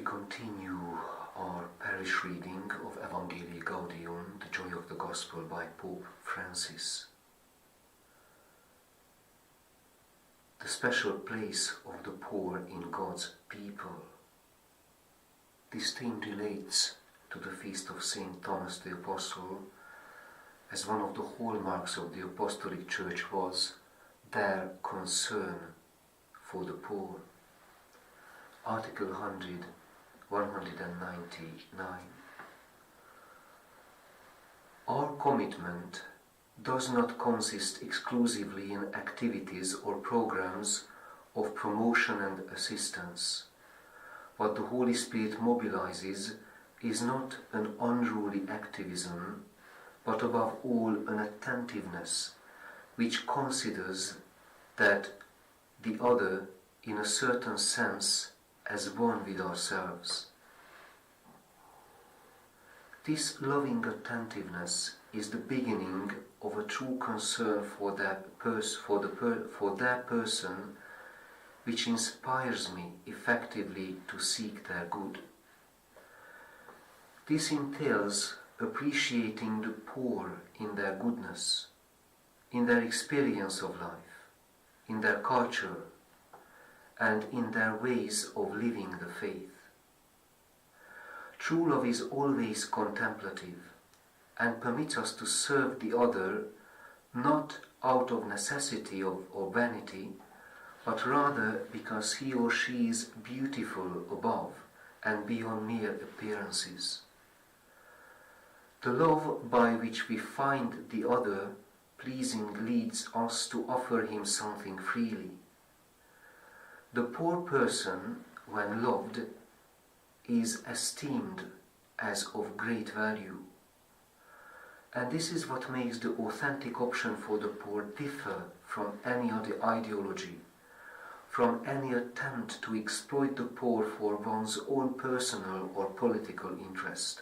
continue our parish reading of Evangelii Gaudium, the Joy of the Gospel by Pope Francis. The special place of the poor in God's people. This theme relates to the feast of St. Thomas the Apostle, as one of the hallmarks of the Apostolic Church was their concern for the poor. Article 199. Our commitment does not consist exclusively in activities or programs of promotion and assistance. What the Holy Spirit mobilizes is not an unruly activism, but above all an attentiveness which considers that the other, in a certain sense, as one with ourselves. This loving attentiveness is the beginning of a true concern for their person, which inspires me effectively to seek their good. This entails appreciating the poor in their goodness, in their experience of life, in their culture, and in their ways of living the faith. True love is always contemplative and permits us to serve the other not out of necessity or vanity, but rather because he or she is beautiful above and beyond mere appearances. The love by which we find the other pleasing leads us to offer him something freely. The poor person, when loved, is esteemed as of great value. And this is what makes the authentic option for the poor differ from any other ideology, from any attempt to exploit the poor for one's own personal or political interest.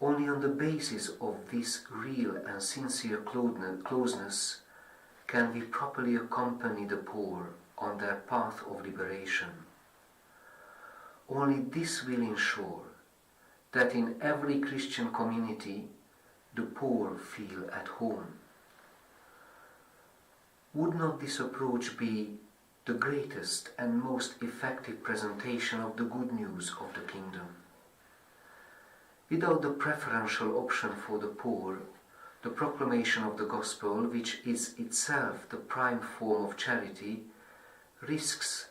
Only on the basis of this real and sincere closeness can we properly accompany the poor on their path of liberation. Only this will ensure that in every Christian community the poor feel at home. Would not this approach be the greatest and most effective presentation of the good news of the kingdom? Without the preferential option for the poor, the proclamation of the gospel, which is itself the prime form of charity, risks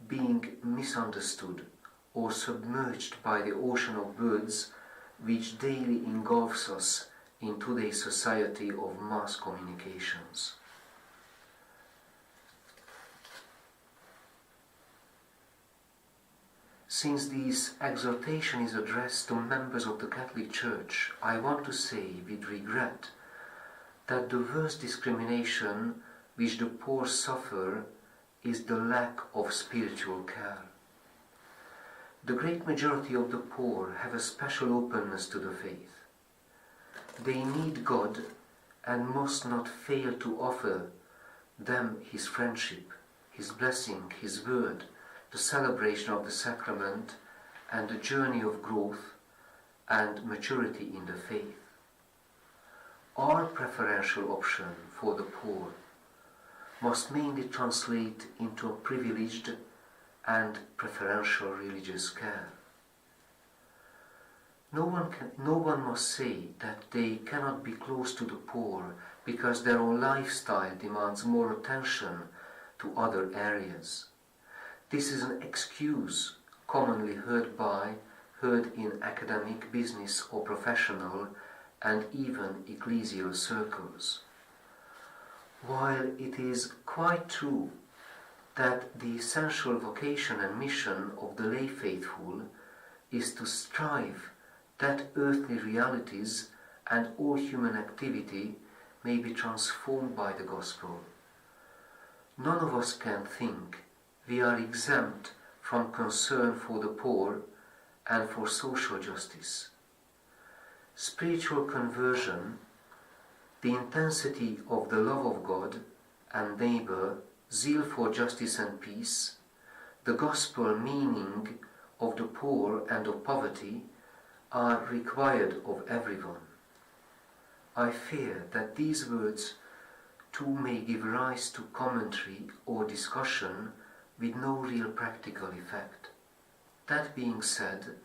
being misunderstood or submerged by the ocean of words which daily engulfs us in today's society of mass communications. Since this exhortation is addressed to members of the Catholic Church, I want to say with regret that the worst discrimination which the poor suffer is the lack of spiritual care. The great majority of the poor have a special openness to the faith. They need God and must not fail to offer them His friendship, His blessing, His word, the celebration of the sacrament, and the journey of growth and maturity in the faith. Our preferential option for the poor must mainly translate into a privileged and preferential religious care. No one must say that they cannot be close to the poor because their own lifestyle demands more attention to other areas. This is an excuse commonly heard in academic, business or professional and even ecclesial circles. While it is quite true that the essential vocation and mission of the lay faithful is to strive that earthly realities and all human activity may be transformed by the gospel, none of us can think we are exempt from concern for the poor and for social justice. Spiritual conversion, the intensity of the love of God and neighbor, zeal for justice and peace, the gospel meaning of the poor and of poverty are required of everyone. I fear that these words too may give rise to commentary or discussion with no real practical effect. That being said,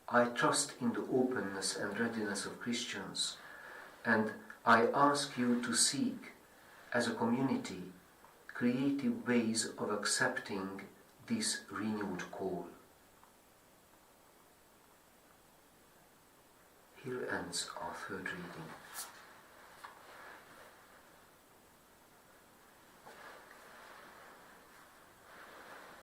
I trust in the openness and readiness of Christians, and I ask you to seek, as a community, creative ways of accepting this renewed call. Here ends our third reading.